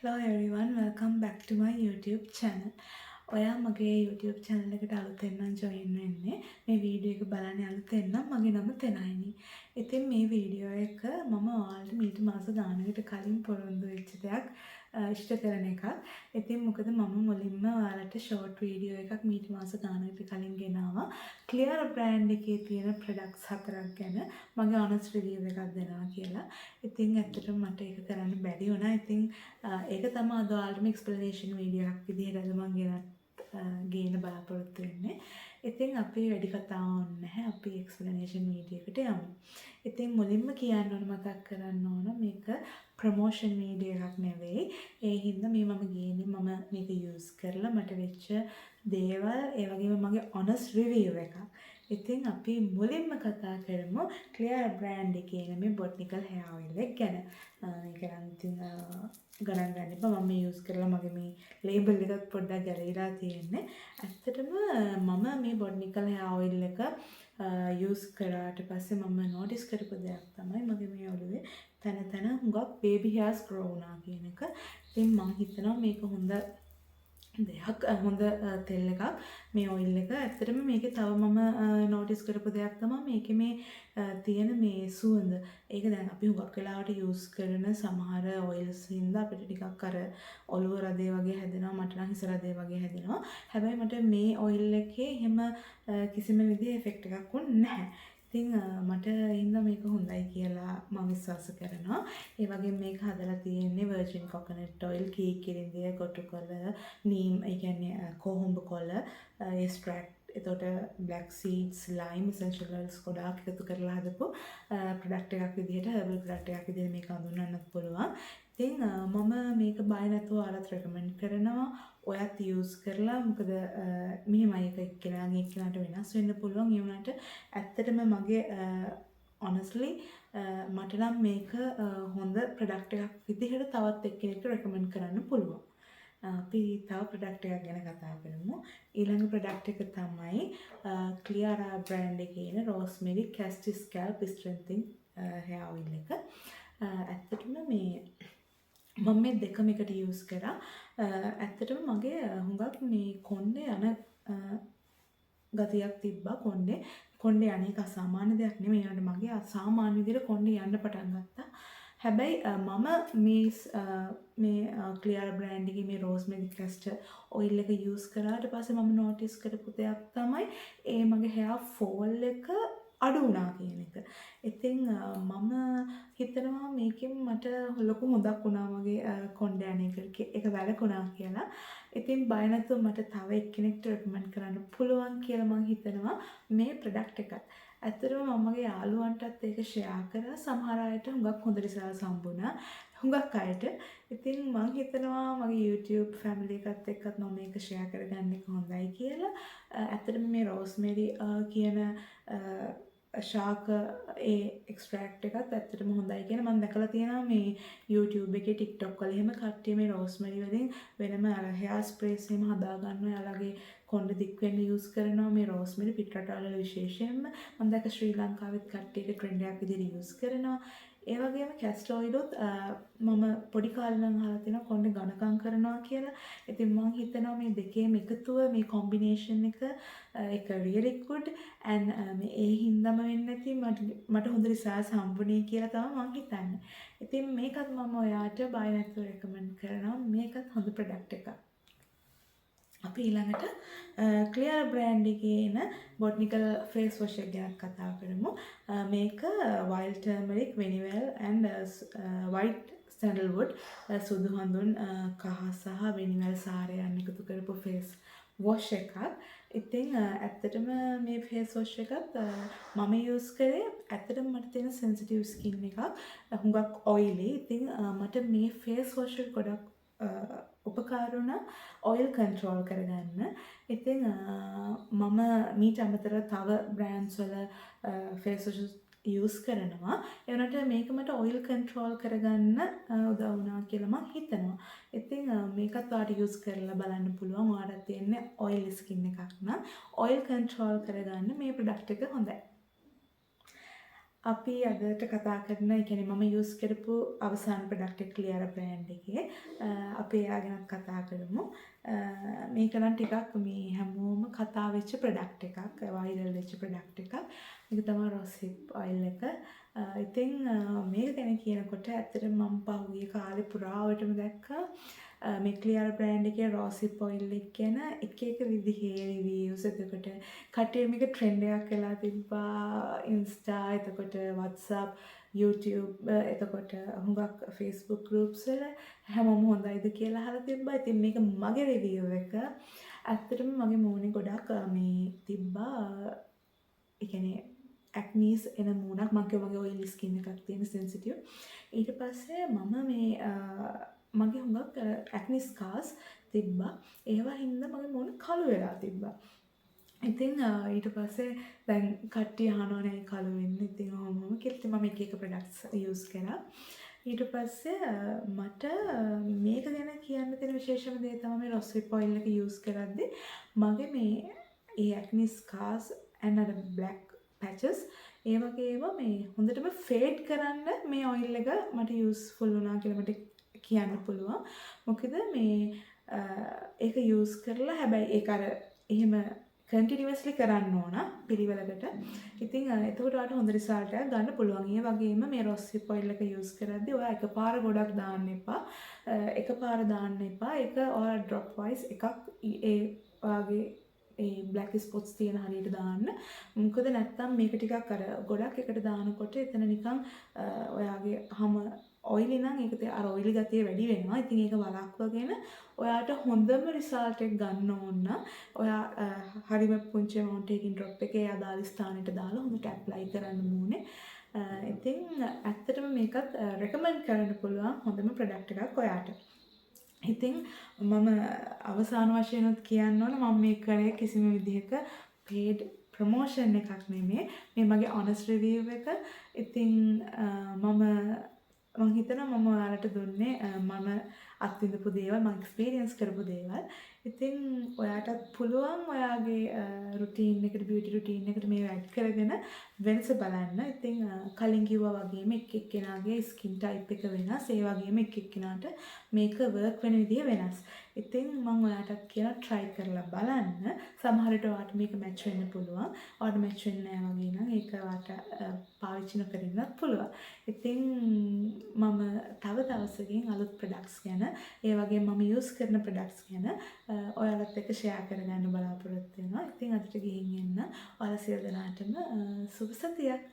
Hello everyone, welcome back to my YouTube channel. ඔයා මගේ YouTube channel එකට අලුතෙන් නම් join වෙන්නේ. මේ වීඩියෝ එක බලන්න අලුතෙන් නම් මගේ නම තෙනයිනි. ඉතින් මේ වීඩියෝ එක මම ඔයාලට මීට මාස ගානකට කලින් පොරොන්දු වෙච්ච දෙයක් ඉෂ්ට කරන එකක්. ඉතින් මොකද මම මුලින්ම ඔයාලට short වීඩියෝ එකක් මීට මාස ගානකට කලින් ගෙනාවා. Clear brand එකේ තියෙන products හතරක් ගැන මගේ honest review එකක් දෙනවා කියලා. ඉතින් ඇත්තටම මට ඒක කරන්න බැරි වුණා. ඉතින් ඒක තමයි අද ඔයාලටම explanation වීඩියෝ එකක් විදිහට අද මම ගේන බලාපොරොත්තු වෙන්නේ. ඉතින් අපි වැඩි කතා ඕනේ නැහැ. අපි explanation වීඩියෝ එකට යමු. ඉතින් මුලින්ම කියන්න ඕන මතක් කරන්න ඕන මේක ප්‍රොමෝෂන් වීඩියෝ එකක් නෙවෙයි. ඒ හින්දා මේ මම ගේන්නේ මම මේක යූස් කරලා මට වෙච්ච දේවල් ඒ වගේම මගේ honest review එකක්. ඉතින් අපි මුලින්ම කතා කරමු Clear brand එකේ මේ botanical hair oil එක ගැන. මේක නම් ඉතින් ගණන් ගන්න එපා. මම මේ යූස් කරලා මගේ මේ ලේබල් එකත් පොඩ්ඩක් ගැලවිලා තියෙන්නේ. ඇත්තටම මම මේ botanical hair oil එක යූස් කරාට පස්සේ මම නෝටිස් කරපු දෙයක් තමයි මගේ මේ ඔළුවේ තන හුඟක් baby hairs grow වුණා කියන එක. ඉතින් මම හිතනවා මේක හොඳ දෙයක් හොඳ තෙල් එකක් මේ ඔයිල් එක. ඇත්තටම මේකේ තව මම නෝටිස් කරපු දෙයක් තමයි මේකේ මේ තියෙන මේ සුවඳ. ඒක දැන් අපි හුඟක් වෙලාවට යූස් කරන සමහර ඔයිල්ස් හින්දා අපිට ටිකක් අර ඔළුව රදේ වගේ හැදෙනවා. මට නම් හිස රදේ වගේ හැදෙනවා. හැබැයි මට මේ ඔයිල් එකේ එහෙම කිසිම විදිහේ ඉෆෙක්ට් එකක් වුණ නැහැ. ඉතින් මට හින්දා මේක හොඳයි කියලා මම විශ්වාස කරනවා. ඒ වගේම මේක හදලා තියෙන්නේ virgin coconut oil, කී කිරිඳිය, කොටු කොළ, නීම්, ඒ කියන්නේ කොහොඹ කොළ, extract, එතකොට black seeds, lime, essential oils ගොඩාක් එකතු කරලා හදපු product එකක් විදිහට herbal product එකක් විදිහට මේක හඳුන්වන්නත් පුළුවන්. ඉතින් මම මේක බය නැතුව ඔයාලට recommend කරනවා. ඔයත් යූස් කරලා මොකද මෙහෙමයි එක එක්කෙනාට වෙනස් වෙන්න පුළුවන්. ඒ වුණාට ඇත්තටම මගේ honestly මට නම් මේක හොඳ ප්‍රොඩක්ට් එකක් විදිහට තවත් එක්කෙනෙක්ට recommend කරන්න පුළුවන්. අපි තව ප්‍රොඩක්ට් එකක් ගැන කතා කරමු. ඊළඟ ප්‍රොඩක්ට් එක තමයි Cleara brand එකේ ඉන Rosemary Castor Scalp Strengthening hair oil එක. ඇත්තටම මේ මම මේ දෙකම එකට යූස් කරා. ඇත්තටම මගේ හුඟක් මේ කොණ්ඩේ යන ගතියක් තිබ්බා. කොණ්ඩේ අනේක අසාමාන්‍ය දෙයක් නෙමෙයි. ඒකට මගේ අසාමාන්‍ය විදිහට කොණ්ඩේ යන්න පටන් ගත්තා. හැබැයි මම මේ Clear brand එකේ මේ Rosemary Castor oil එක යූස් කරාට පස්සේ මම නෝටිස් කරපු දෙයක් තමයි ඒ මගේ hair fall එක අඩු වුණා කියන එක. ඉතින් මම හිතනවා මේකෙන් මට ලොකු හොදක් වුණා මගේ කොණ්ඩේ අනේක වැළකුණා කියලා. ඉතින් බය නැතුව මට තව එක්කෙනෙක්ට recommend කරන්න පුළුවන් කියලා මම හිතනවා මේ product එකත්. ඇත්තටම මමගේ යාළුවන්ටත් ඒක ෂෙයා කරා. සමහර අයට හුඟක් හොඳ රිසල්ට්ස් හම්බුණා. හුඟක් අයට. ඉතින් මම හිතනවා මගේ YouTube family එකත් එක්කත් මම මේක ෂෙයා කරගන්න එක හොඳයි කියලා. ඇත්තටම මේ rosemary කියන ශාක ඒ එක්ස්ට්‍රැක්ට් එකත් ඇත්තටම හොඳයි කියන මම දැකලා තියෙනවා මේ YouTube එකේ TikTok වල එහෙම කට්ටිය මේ rosemary වලින් වෙනම අර hair sprays එහෙම හදා ගන්නවා. එයාලගේ කොණ්ඩ දික් වෙන්න යූස් කරනවා මේ rosemary පිටරටවල විශේෂයෙන්ම. මම දැක්ක ශ්‍රී ලංකාවෙත් කට්ටිය ඒක ට්‍රෙන්ඩ් එකක් විදිහට යූස් කරනවා. ඒ වගේම castor oil උත් මම පොඩි කාලේ නම් අහලා තියෙනවා කොණ්ඩේ ඝනකම් කරනවා කියලා. ඉතින් මම හිතනවා මේ දෙකේම එකතුව මේ combination එක really good and මේ ඒ හින්දාම වෙන්නේ නැති මට හොඳ රිසල්ට්ස් හම්බුනේ කියලා තමයි මම හිතන්නේ. ඉතින් මේකත් මම ඔයාට බය නැතුව recommend කරනවා. මේකත් හොඳ product එකක්. අපි ඊළඟට Clear brand එකේ එන botanical face wash එක ගැන කතා කරමු. මේක wild turmeric, venivel and white sandalwood සුදු හඳුන් කහ සහ venivel සාරයන් එකතු කරපු face wash එකක්. ඉතින් ඇත්තටම මේ face wash එකත් මම use කරේ. ඇත්තටම මට තියෙන sensitive skin එකක්. හුඟක් oily. ඉතින් මට මේ face wash එක ගොඩක් උපකාර වුණා oil control කරගන්න. ඉතින් මම මීට අමතරව තව brands වල face washes use කරනවා. ඒ වුණාට මේක මට oil control කරගන්න උදව් වුණා කියලා මම හිතනවා. ඉතින් මේකත් ඔයාලට use කරලා බලන්න පුළුවන්. ඔයාලට තියෙන්නේ oily skin එකක් නම් oil control කරගන්න මේ product එක හොඳයි. අපි අදට කතා කරන, ඒ කියන්නේ මම යූස් කරපු අවසාන ප්‍රොඩක්ට් එක Cleara brand එකේ අපි එයා ගැනත් කතා කරමු. මේක නම් ටිකක් මේ හැමෝම කතා වෙච්ච ප්‍රොඩක්ට් එකක්, වයිරල් වෙච්ච ප්‍රොඩක්ට් එකක්. මේක තමයි රොසිප් ඔයිල් එක. ඉතින් මේක ගැන කියනකොට ඇත්තටම මම පහුගිය කාලේ පුරාවටම දැක්කා මේ ක්ලියර් බ්‍රෑන්ඩ් එකේ රොසිප් ඔයිල් එක ගැන එක විදිහේ රිවිව්ස්. එතකොට කට්ටිය මේක ට්‍රෙන්ඩ් එකක් වෙලා තිබ්බා ඉන්ස්ටා, එතකොට WhatsApp, YouTube, එතකොට හුඟක් Facebook groups වල හැමෝම හොඳයිද කියලා අහලා තිබ්බා. ඉතින් මේක මගේ රිවිව් එක. ඇත්තටම මගේ මූණේ ගොඩක් මේ තිබ්බා. ඒ කියන්නේ ඇක්නීස් එන මූණක්. මගේ ඔයිලි ස්කින් එකක් තියෙන සෙන්සිටිව්. ඊට පස්සේ මම මේ මගේ හුඟක් ඇක්නි ස්කාර්ස් තිබ්බා. ඒවා හින්දා මගේ මූණ කළු වෙලා තිබ්බා. ඉතින් ඊට පස්සේ දැන් කට්ටිය අහනවා නේ කළු වෙන්නේ. ඉතින් ඔහොමම කියලා මම එක ප්‍රොඩක්ට්ස් යූස් කරා. ඊට පස්සේ මට මේක ගැන කියන්න තියෙන විශේෂම දේ තමයි මේ රොසිප් ඔයිල් එක යූස් කරද්දී මගේ මේ ඒ ඇක්නි ස්කාර්ස් and අර black patches ඒ වගේම මේ හොඳටම ෆේඩ් කරන්න මේ ඔයිල් එක මට යූස්ෆුල් වුණා කියලා මට කියන්න පුළුවන්. මොකද මේ ඒක යූස් කරලා හැබැයි ඒක අර එහෙම කන්ටිනියස්ලි කරන්න ඕන පිළිවෙලකට. ඉතින් එතකොට ඔයාලට හොඳ රිසල්ට් එකක් ගන්න පුළුවන්. ඒ වගේම මේ රොසිප් ඔයිල් එක යූස් කරද්දී ඔයා එකපාර ගොඩක් දාන්න එපා. එකපාර දාන්න එපා. ඒක ඔයාලා ඩ්‍රොප් වයිස් එකක් ඒ ඔයාගේ ඒ බ්ලැක් ස්පොට්ස් තියෙන හරියට දාන්න. මොකද නැත්තම් මේක ටිකක් අර ගොඩක් එකට දානකොට එතන නිකන් ඔයාගේ හැම ඔයිලි නම් ඒක අර ඔයිලි ගතිය වැඩි වෙනවා. ඉතින් ඒක වළක්වගෙන ඔයාට හොඳම රිසල්ට් එක ගන්න ඕන නම් ඔයා හරිම පුංචි amount එකකින් ඩ්‍රොප් එකේ අදාළ ස්ථානෙට දාලා හොඳට ඇප්ලයි කරන්න ඕනේ. ඉතින් ඇත්තටම මේකත් රෙකමන්ඩ් කරන්න පුළුවන් හොඳම ප්‍රොඩක්ට් එකක් ඔයාට. ඉතින් මම අවසාන වශයෙන්ත් කියන්න ඕන මම මේ කරේ කිසිම විදිහක paid promotion එකක් නෙමෙයි. මේ මගේ honest review එක. ඉතින් මම හිතනවා මම ඔයාලට දුන්නේ මම අත්විඳපු දේවල්, මම එක්ස්පීරියන්ස් කරපු දේවල්. ඉතින් ඔයාටත් පුළුවන් ඔයාගේ රුටීන් එකට, බියුටි රුටීන් එකට මේව ඇඩ් කරගෙන වෙනස බලන්න. ඉතින් කලින් කිව්වා වගේම එක් එක්කෙනාගේ ස්කින් ටයිප් එක වෙනස්. ඒ වගේම එක් එක්කෙනාට මේක වර්ක් වෙන විදිය වෙනස්. ඉතින් මම ඔයාටත් කියලා try කරලා බලන්න. සමහර විට ඔයාට මේක මැච් වෙන්න පුළුවන්. ඔයාට මැච් වෙන්නේ නැහැ වගේ නම් ඒක ඔයාට පාවිච්චි නොකර ඉන්නත් පුළුවන්. ඉතින් මම තව දවසකින් අලුත් ප්‍රොඩක්ට්ස් ගැන, ඒ වගේම මම යූස් කරන ප්‍රොඩක්ට්ස් ගැන ඔයාලත් එක්ක ෂෙයා කරගන්න බලාපොරොත්තු වෙනවා. ඉතින් අදට ගිහින් එන්න. ඔයාලා සියලු දෙනාටම සුබ සතියක්.